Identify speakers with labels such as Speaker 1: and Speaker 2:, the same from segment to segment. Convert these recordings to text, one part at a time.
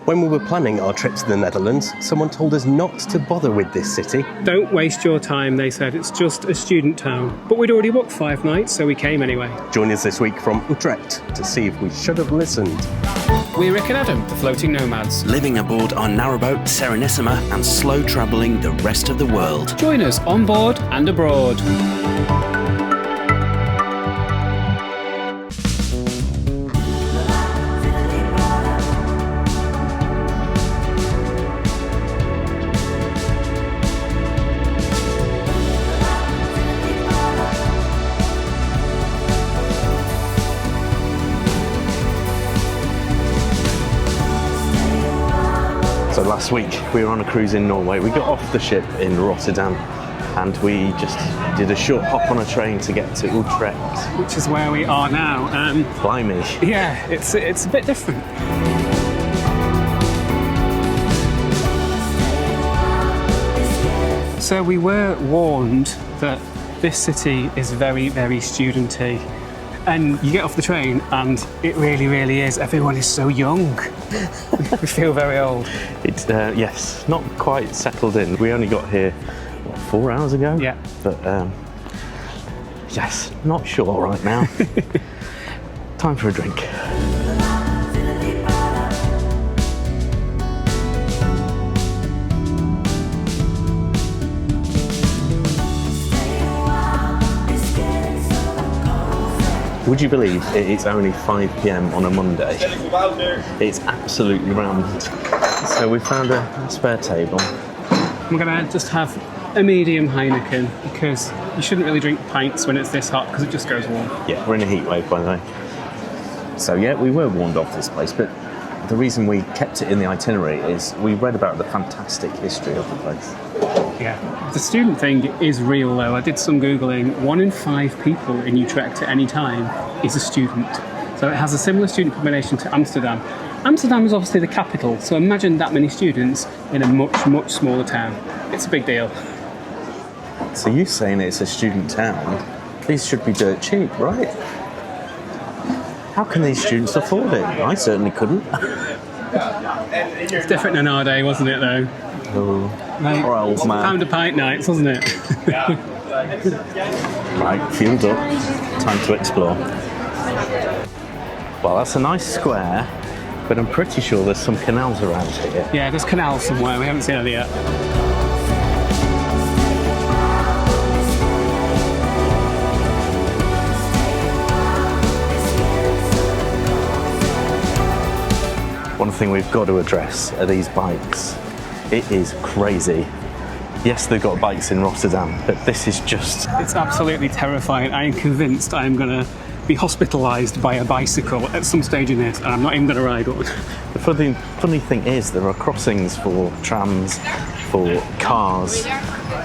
Speaker 1: When we were planning our trip to the Netherlands, someone told us not to bother with this city.
Speaker 2: Don't waste your time, they said. It's just a student town. But we'd already booked 5 nights, so we came anyway.
Speaker 1: Join us this week from Utrecht to see if we should have listened.
Speaker 2: We're Rick and Adam, the floating nomads.
Speaker 3: Living aboard our narrowboat Serenissima and slow travelling the rest of the world.
Speaker 2: Join us on board and abroad.
Speaker 4: So last week we were on a cruise in Norway. We got off the ship in Rotterdam and we just did a short hop on a train to get to Utrecht.
Speaker 2: Which is where we are now.
Speaker 4: Blimey.
Speaker 2: Yeah, it's a bit different. So we were warned that this city is very, very studenty. And you get off the train and it really, really is. Everyone is so young. We feel very old.
Speaker 4: It's, yes, not quite settled in. We only got here, 4 hours ago?
Speaker 2: Yeah.
Speaker 4: But, yes, not sure right now. Time for a drink. Would you believe it's only 5 p.m. on a Monday? It's absolutely rammed. So we found a spare table.
Speaker 2: We're going to just have a medium Heineken because you shouldn't really drink pints when it's this hot because it just goes warm.
Speaker 4: Yeah, we're in a heat wave, by the way. So yeah, we were warned off this place, but the reason we kept it in the itinerary is we read about the fantastic history of the place.
Speaker 2: Yeah, the student thing is real though. I did some Googling. 1 in 5 people in Utrecht at any time is a student. So it has a similar student population to Amsterdam. Amsterdam is obviously the capital, so imagine that many students in a much, much smaller town. It's a big deal.
Speaker 4: So you're saying it's a student town? These should be dirt cheap, right? How can these students afford it? I certainly couldn't.
Speaker 2: It's different in our day, wasn't it though?
Speaker 4: Oh,
Speaker 2: Like,
Speaker 4: poor old man.
Speaker 2: pound a pint nights, wasn't it?
Speaker 4: Right, fueled up. Time to explore. Well, that's a nice square, but I'm pretty sure there's some canals around here.
Speaker 2: Yeah, there's canals somewhere. We haven't seen it yet.
Speaker 4: One thing we've got to address are these bikes. It is crazy. Yes, they've got bikes in Rotterdam, but this is just...
Speaker 2: It's absolutely terrifying. I am convinced I am going to be hospitalised by a bicycle at some stage in this, and I'm not even going to ride one.
Speaker 4: The funny thing is there are crossings for trams, for cars,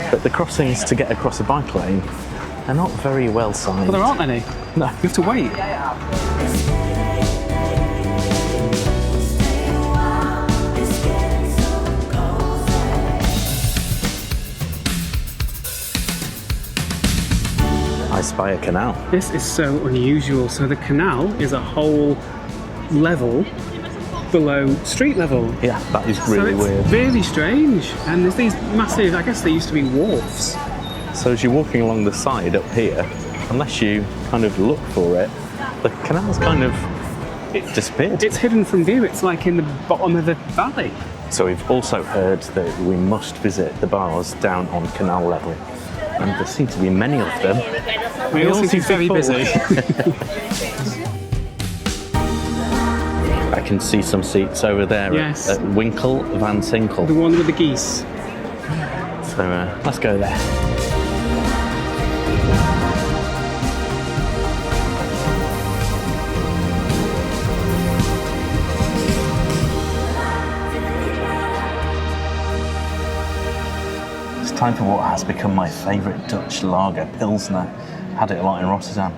Speaker 4: but the crossings to get across a bike lane are not very well sized.
Speaker 2: But there aren't any.
Speaker 4: No.
Speaker 2: You have to wait.
Speaker 4: I spy a canal.
Speaker 2: This is so unusual. So the canal is a whole level below street level.
Speaker 4: Yeah, that is really
Speaker 2: so it's
Speaker 4: weird.
Speaker 2: Really strange. And there's these massive, I guess they used to be wharfs.
Speaker 4: So as you're walking along the side up here, unless you kind of look for it, the canal's kind of disappeared.
Speaker 2: It's hidden from view. It's like in the bottom of the valley.
Speaker 4: So we've also heard that we must visit the bars down on canal level. And there seem to be many of them.
Speaker 2: We all seem to be very busy.
Speaker 4: I can see some seats over there
Speaker 2: Yes.
Speaker 4: at Winkel van Sinkel.
Speaker 2: The one with the geese.
Speaker 4: So let's go there. It's time for what has become my favourite Dutch lager, Pilsner. Had it a lot in Rotterdam.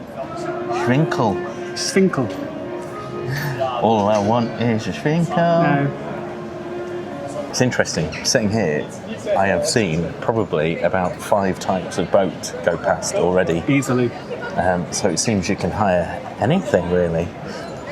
Speaker 4: Schwinkel.
Speaker 2: Svinkel.
Speaker 4: All I want is a Schwinkel.
Speaker 2: No.
Speaker 4: It's interesting. Sitting here, I have seen probably about 5 types of boat go past already.
Speaker 2: Easily.
Speaker 4: So it seems you can hire anything really.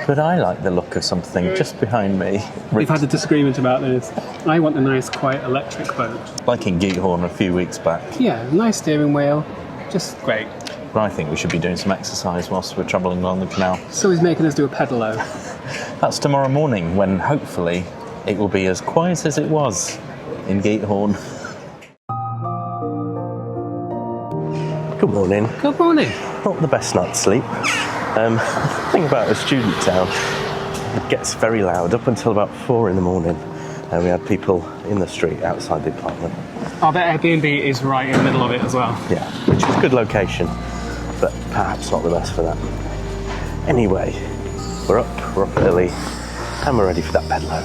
Speaker 4: But I like the look of something just behind me.
Speaker 2: We've had a disagreement about this. I want a nice, quiet electric boat.
Speaker 4: Like in Geethorn a few weeks back.
Speaker 2: Yeah, nice steering wheel, just great.
Speaker 4: But I think we should be doing some exercise whilst we're travelling along the canal.
Speaker 2: So he's making us do a pedalo.
Speaker 4: That's tomorrow morning, when hopefully it will be as quiet as it was in Geethorn.
Speaker 1: Good morning.
Speaker 2: Good morning.
Speaker 1: Not the best night's sleep. The thing about a student town, it gets very loud up until about 4 in the morning. And we had people in the street outside the apartment.
Speaker 2: I bet Airbnb is right in the middle of it as well.
Speaker 1: Yeah, which is a good location, but perhaps not the best for that. Anyway, we're up early, and we're ready for that pedalo.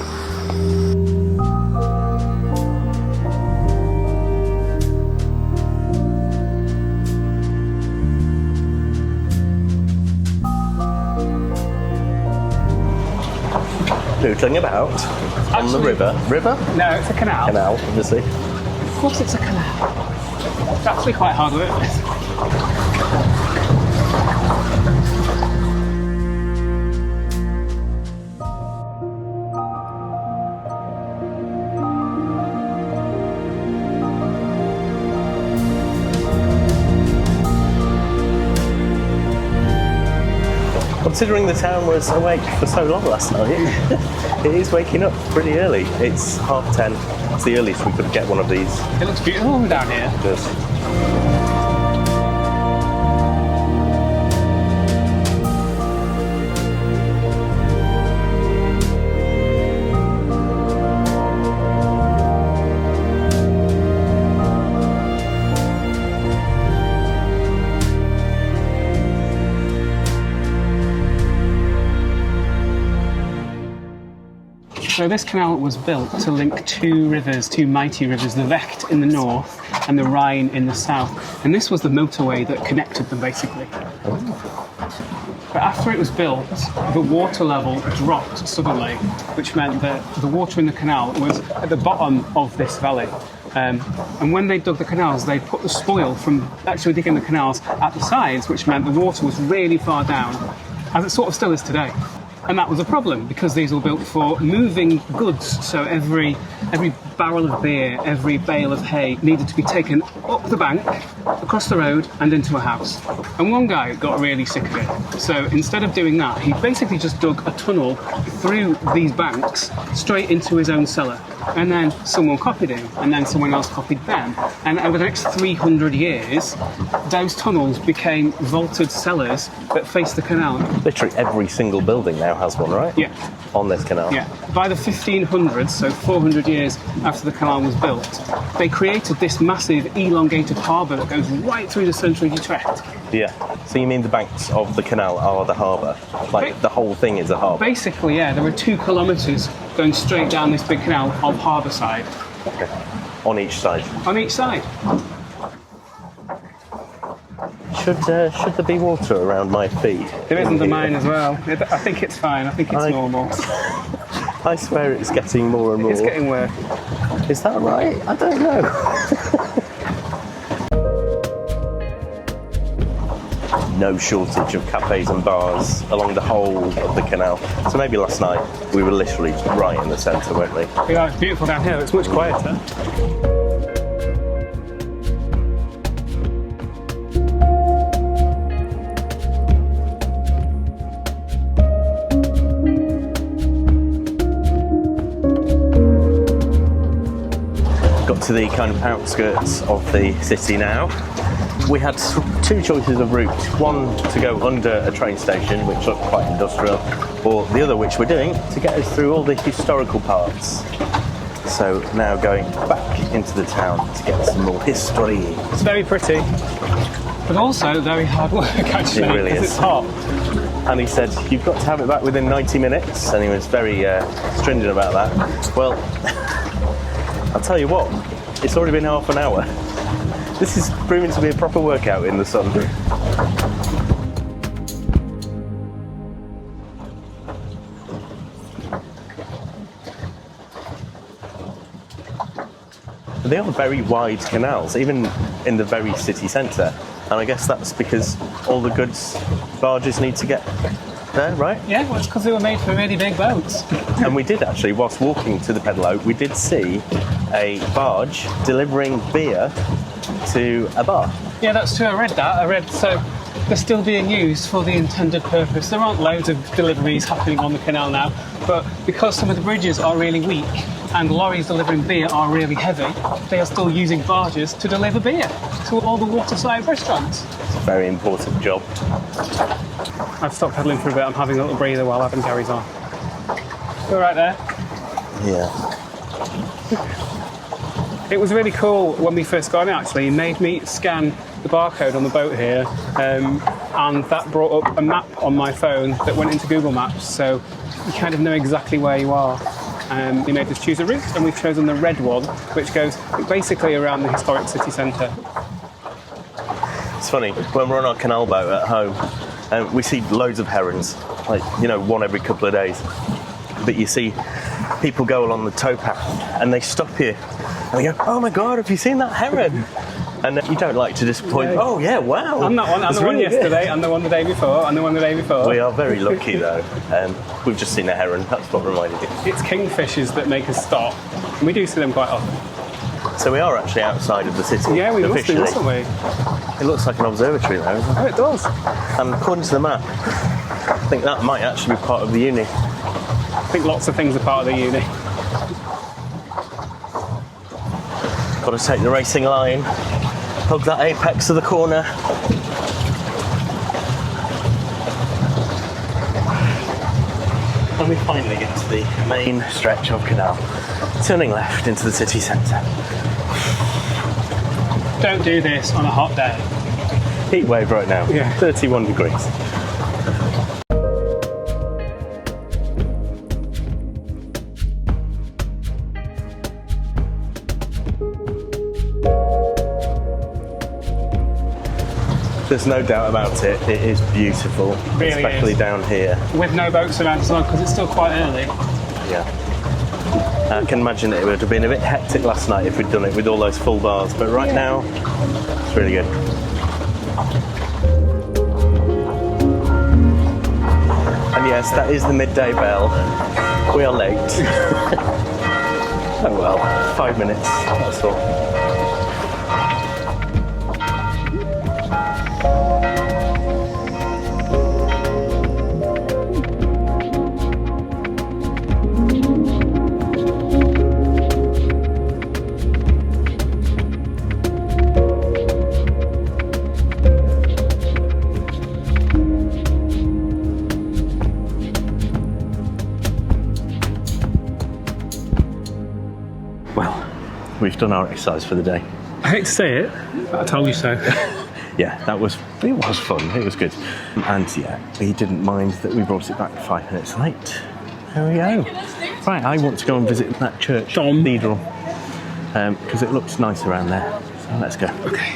Speaker 1: Noodling about on the river. River?
Speaker 2: No, it's a canal.
Speaker 1: Canal, obviously.
Speaker 2: Of course it's a canal. It's actually quite hard work.
Speaker 1: Considering the town was awake for so long last night, it is waking up pretty early. It's 10:30. It's the earliest we could get one of these.
Speaker 2: It looks beautiful down here.
Speaker 1: It does.
Speaker 2: So this canal was built to link two rivers, two mighty rivers, the Vecht in the north and the Rhine in the south. And this was the motorway that connected them, basically. But after it was built, the water level dropped suddenly, which meant that the water in the canal was at the bottom of this valley. And when they dug the canals, they put the spoil from actually digging the canals at the sides, which meant the water was really far down, as it sort of still is today. And that was a problem because these were built for moving goods. So every barrel of beer, every bale of hay needed to be taken up the bank, across the road and into a house. And one guy got really sick of it. So instead of doing that, he basically just dug a tunnel through these banks straight into his own cellar. And then someone copied him, and then someone else copied them. And over the next 300 years, those tunnels became vaulted cellars that faced the canal.
Speaker 1: Literally every single building now has one, right?
Speaker 2: Yeah.
Speaker 1: On this canal.
Speaker 2: Yeah. By the 1500s, so 400 years after the canal was built, they created this massive elongated harbour that goes right through the centre of Utrecht.
Speaker 1: Yeah. So you mean the banks of the canal are the harbour? Like the whole thing is a harbour?
Speaker 2: Basically, yeah. There are 2 kilometres going straight down this big canal of harbour side.
Speaker 1: Okay. On each side?
Speaker 2: On each side.
Speaker 1: Should there be water around my feet?
Speaker 2: There is under mine as well. I think it's fine. I think it's normal.
Speaker 1: I swear it's getting more and more.
Speaker 2: It's getting worse.
Speaker 1: Is that right? I don't know. No shortage of cafes and bars along the whole of the canal. So maybe last night we were literally right in the centre, weren't we?
Speaker 2: Yeah, it's beautiful down here. It's much quieter.
Speaker 1: To the kind of outskirts of the city now. We had 2 choices of route. One to go under a train station, which looked quite industrial, or the other, which we're doing, to get us through all the historical parts. So now going back into the town to get some more history.
Speaker 2: It's very pretty, but also very hard work, actually.
Speaker 1: It really is.
Speaker 2: It's hot.
Speaker 1: And he said, you've got to have it back within 90 minutes, and he was very stringent about that. Well, I'll tell you what, it's already been half an hour. This is proving to be a proper workout in the sun. They are very wide canals, even in the very city centre. And I guess that's because all the goods barges need to get there, right?
Speaker 2: Yeah, well, it's because they were made for really big boats.
Speaker 1: And we did actually, whilst walking to the Pedalo, we did see a barge delivering beer to a bar.
Speaker 2: Yeah, that's true. I read that. So they're still being used for the intended purpose. There aren't loads of deliveries happening on the canal now, but because some of the bridges are really weak and lorries delivering beer are really heavy, they are still using barges to deliver beer to all the waterside restaurants.
Speaker 1: It's a very important job.
Speaker 2: I've stopped pedalling for a bit. I'm having a little breather while Adam carries on. You're right there.
Speaker 1: Yeah.
Speaker 2: It was really cool when we first got in, actually. He made me scan the barcode on the boat here, and that brought up a map on my phone that went into Google Maps, so you kind of know exactly where you are. He made us choose a route, and we've chosen the red one, which goes basically around the historic city centre.
Speaker 1: It's funny, when we're on our canal boat at home, we see loads of herons, like, you know, one every couple of days. But you see people go along the towpath and they stop you and they go, "Oh my God, have you seen that heron?" And you don't like to disappoint.
Speaker 2: Yeah.
Speaker 1: Oh yeah, wow.
Speaker 2: I'm that one. I'm the one yesterday, I'm the one the day before, I'm the one the day before.
Speaker 1: We are very lucky though. We've just seen a heron, that's what reminded you.
Speaker 2: It's kingfishers that make us stop. And we do see them quite often.
Speaker 1: So we are actually outside of the city.
Speaker 2: Yeah, we must be,
Speaker 1: officially.
Speaker 2: mustn't we?
Speaker 1: It looks like an observatory though, doesn't it?
Speaker 2: Oh, it does.
Speaker 1: And according to the map, I think that might actually be part of the uni.
Speaker 2: I think lots of things are part of the uni.
Speaker 1: Got to take the racing line, hug that apex of the corner. And we finally get to the main stretch of canal, turning left into the city centre.
Speaker 2: Don't do this on a hot day.
Speaker 1: Heat wave right now,
Speaker 2: Yeah.
Speaker 1: 31 degrees. There's no doubt about it, it is beautiful,
Speaker 2: Really
Speaker 1: especially
Speaker 2: is.
Speaker 1: down here.
Speaker 2: With no boats around as well, because it's still quite early.
Speaker 1: Yeah. I can imagine it would have been a bit hectic last night if we'd done it with all those full bars, but right now, it's really good. And yes, that is the midday bell. We are late. Oh well, 5 minutes, that's all. We've done our exercise for the day.
Speaker 2: I hate to say it, but I told you so.
Speaker 1: Yeah, it was fun, it was good. And yeah, he didn't mind that we brought it back 5 minutes late. There we go. Right, I want to go and visit that church, Cathedral, because it looks nice around there. So let's go.
Speaker 2: Okay.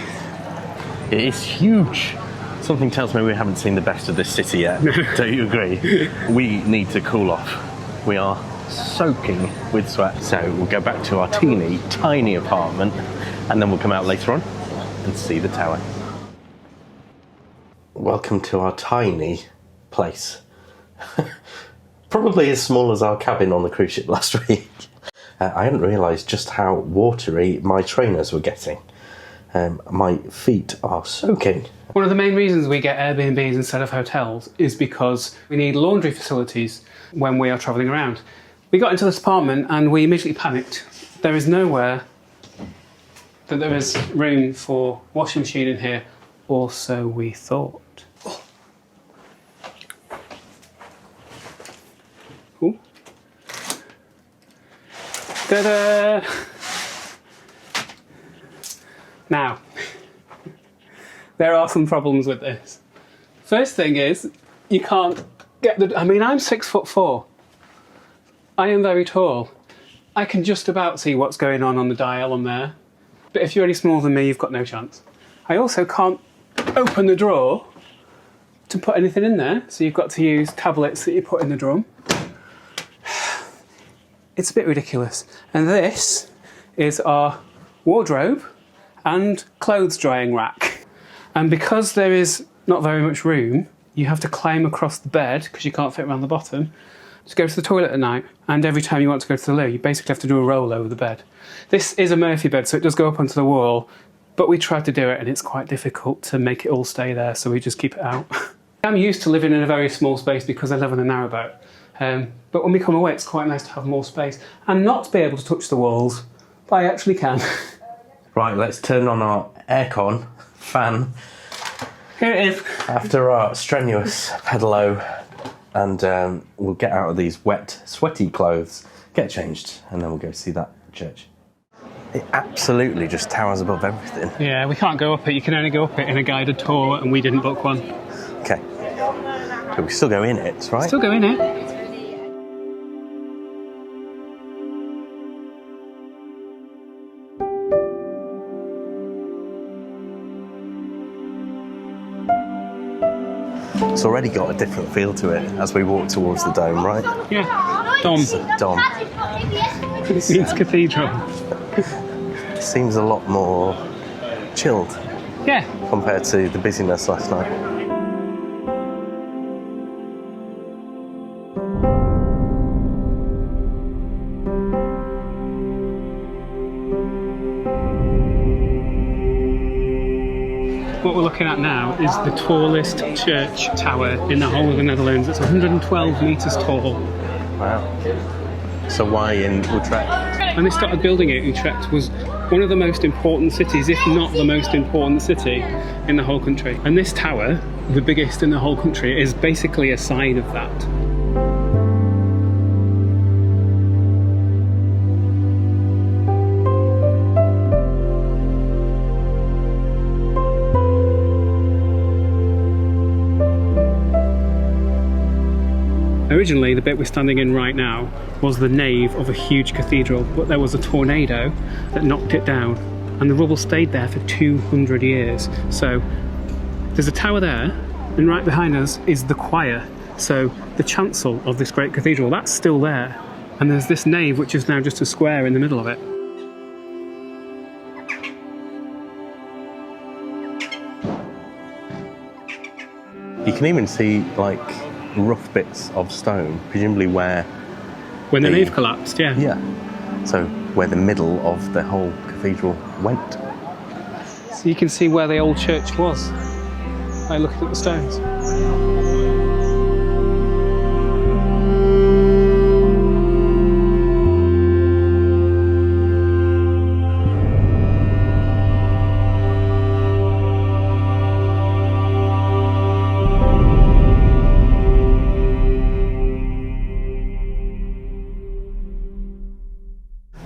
Speaker 1: It is huge. Something tells me we haven't seen the best of this city yet. Don't you agree? We need to cool off. We are soaking with sweat. So we'll go back to our teeny tiny apartment and then we'll come out later on and see the tower. Welcome to our tiny place. Probably as small as our cabin on the cruise ship last week. I hadn't realised just how watery my trainers were getting. My feet are soaking.
Speaker 2: One of the main reasons we get Airbnbs instead of hotels is because we need laundry facilities when we are travelling around. We got into this apartment and we immediately panicked. There is nowhere that there is room for washing machine in here, or so we thought. Ooh. Ta-da! Now, there are some problems with this. First thing is, you can't get the... I mean, I'm 6'4". I am very tall. I can just about see what's going on the dial on there. But if you're any smaller than me, you've got no chance. I also can't open the drawer to put anything in there, so you've got to use tablets that you put in the drum. It's a bit ridiculous. And this is our wardrobe and clothes drying rack. And because there is not very much room, you have to climb across the bed because you can't fit around the bottom to go to the toilet at night. And every time you want to go to the loo, you basically have to do a roll over the bed. This is a Murphy bed, so it does go up onto the wall, but we tried to do it and it's quite difficult to make it all stay there, so we just keep it out. I'm used to living in a very small space because I live on a narrowboat. But when we come away, it's quite nice to have more space and not to be able to touch the walls, but I actually can.
Speaker 1: Right, let's turn on our aircon fan.
Speaker 2: Here it is.
Speaker 1: After our strenuous pedalo, and we'll get out of these wet, sweaty clothes, get changed, and then we'll go see that church. It absolutely just towers above everything.
Speaker 2: Yeah, we can't go up it. You can only go up it in a guided tour, and we didn't book one.
Speaker 1: Okay. But we still go in it, right?
Speaker 2: Still go in it.
Speaker 1: It's already got a different feel to it as we walk towards the dome, right?
Speaker 2: Yeah. Dom.
Speaker 1: Dom.
Speaker 2: It means cathedral.
Speaker 1: Seems a lot more chilled
Speaker 2: Yeah.
Speaker 1: compared to the busyness last night.
Speaker 2: What we're looking at now is the tallest church tower in the whole of the Netherlands. It's 112 metres tall.
Speaker 1: Wow. So why in Utrecht?
Speaker 2: When they started building it, Utrecht was one of the most important cities, if not the most important city in the whole country. And this tower, the biggest in the whole country, is basically a sign of that. Originally, the bit we're standing in right now was the nave of a huge cathedral, but there was a tornado that knocked it down, and the rubble stayed there for 200 years. So there's a tower there, and right behind us is the choir. So the chancel of this great cathedral, that's still there. And there's this nave, which is now just a square in the middle of it.
Speaker 1: You can even see, like, rough bits of stone, presumably where...
Speaker 2: When the nave collapsed, yeah.
Speaker 1: Yeah. So where the middle of the whole cathedral went.
Speaker 2: So you can see where the old church was by looking at the stones.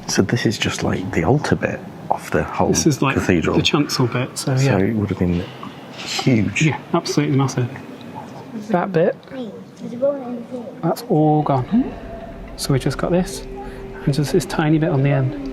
Speaker 1: So this is just like the altar bit of the whole
Speaker 2: This is like
Speaker 1: cathedral.
Speaker 2: the chancel bit, so
Speaker 1: So
Speaker 2: yeah.
Speaker 1: it would have been huge.
Speaker 2: Yeah, absolutely massive. That bit, that's all gone. So we just got this, and just this tiny bit on the end.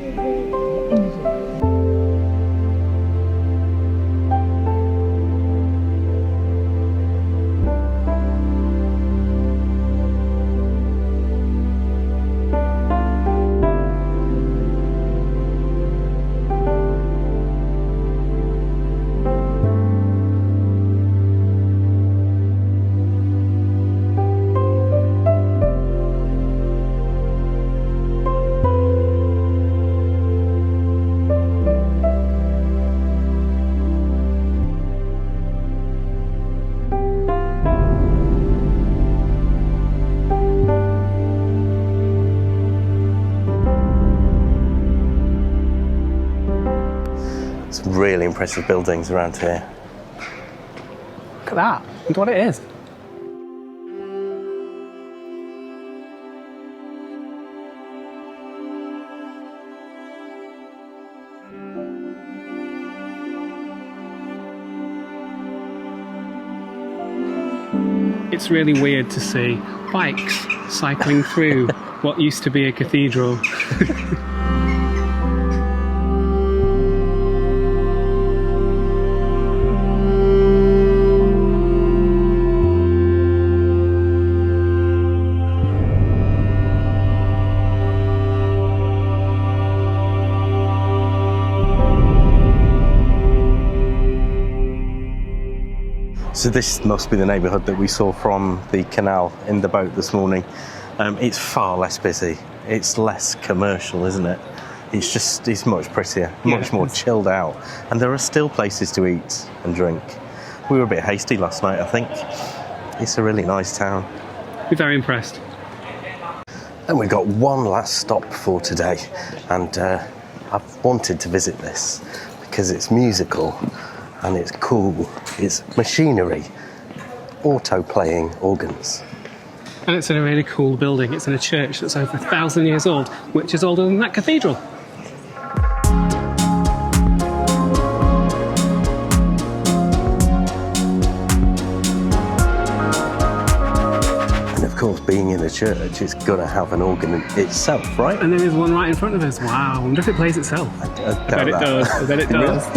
Speaker 1: Some really impressive buildings around here.
Speaker 2: Look at that, look what it is. It's really weird to see bikes cycling through what used to be a cathedral.
Speaker 1: So this must be the neighbourhood that we saw from the canal in the boat this morning. It's far less busy. It's less commercial, isn't it? It's much prettier, much more chilled out. And there are still places to eat and drink. We were a bit hasty last night, I think. It's a really nice town.
Speaker 2: We're very impressed.
Speaker 1: And we've got one last stop for today. And I've wanted to visit this because it's musical and it's cool. It's machinery, auto-playing organs.
Speaker 2: And it's in a really cool building. It's in a church that's over 1,000 years old, which is older than that cathedral.
Speaker 1: And of course, being in a church, it's got to have an organ itself, right?
Speaker 2: And there is one right in front of us. Wow, I wonder if it plays itself.
Speaker 1: I
Speaker 2: bet it does. I bet it does.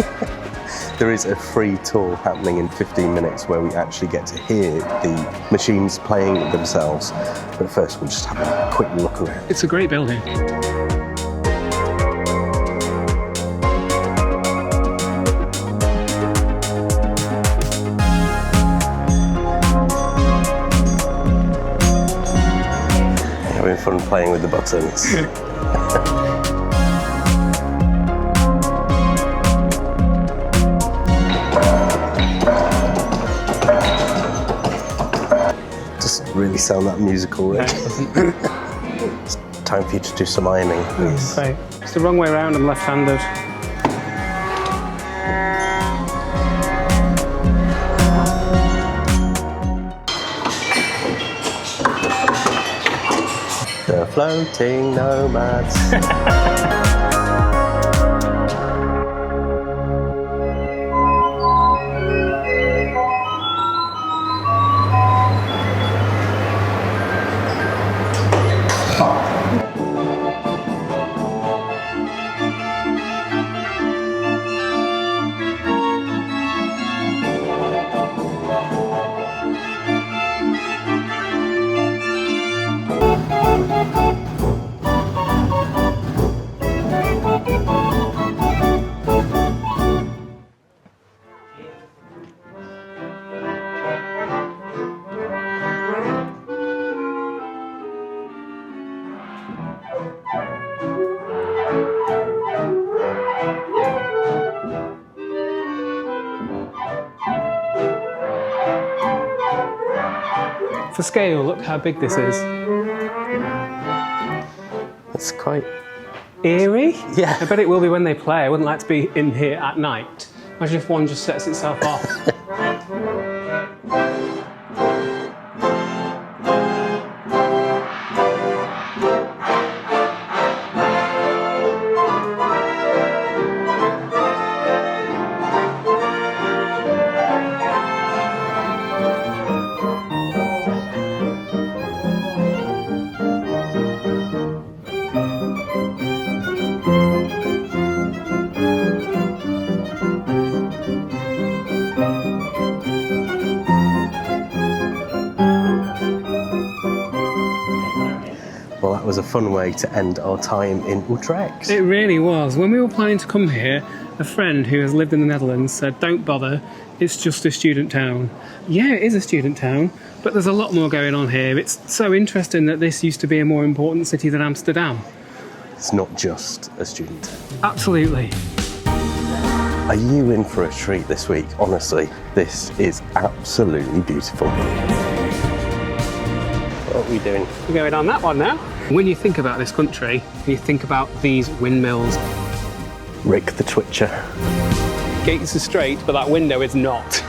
Speaker 1: There is a free tour happening in 15 minutes where we actually get to hear the machines playing themselves. But first, we'll just have a quick look around.
Speaker 2: It's a great building.
Speaker 1: Having fun playing with the buttons. Doesn't really sound that musical, really. It's time for you to do some ironing, please.
Speaker 2: Okay. It's the wrong way around. I'm left-handed.
Speaker 1: The floating nomads.
Speaker 2: For scale, look how big this is.
Speaker 1: It's quite
Speaker 2: eerie.
Speaker 1: Yeah.
Speaker 2: I bet it will be when they play. I wouldn't like to be in here at night. Imagine if one just sets itself off.
Speaker 1: Well, that was a fun way to end our time in Utrecht.
Speaker 2: It really was. When we were planning to come here, a friend who has lived in the Netherlands said, don't bother, it's just a student town. Yeah, it is a student town, but there's a lot more going on here. It's so interesting that this used to be a more important city than Amsterdam.
Speaker 1: It's not just a student town.
Speaker 2: Absolutely.
Speaker 1: Are you in for a treat this week? Honestly, this is absolutely beautiful. What are we doing?
Speaker 2: We're going on that one now. When you think about this country, you think about these windmills.
Speaker 1: Rick the Twitcher.
Speaker 2: Gates are straight, but that window is not.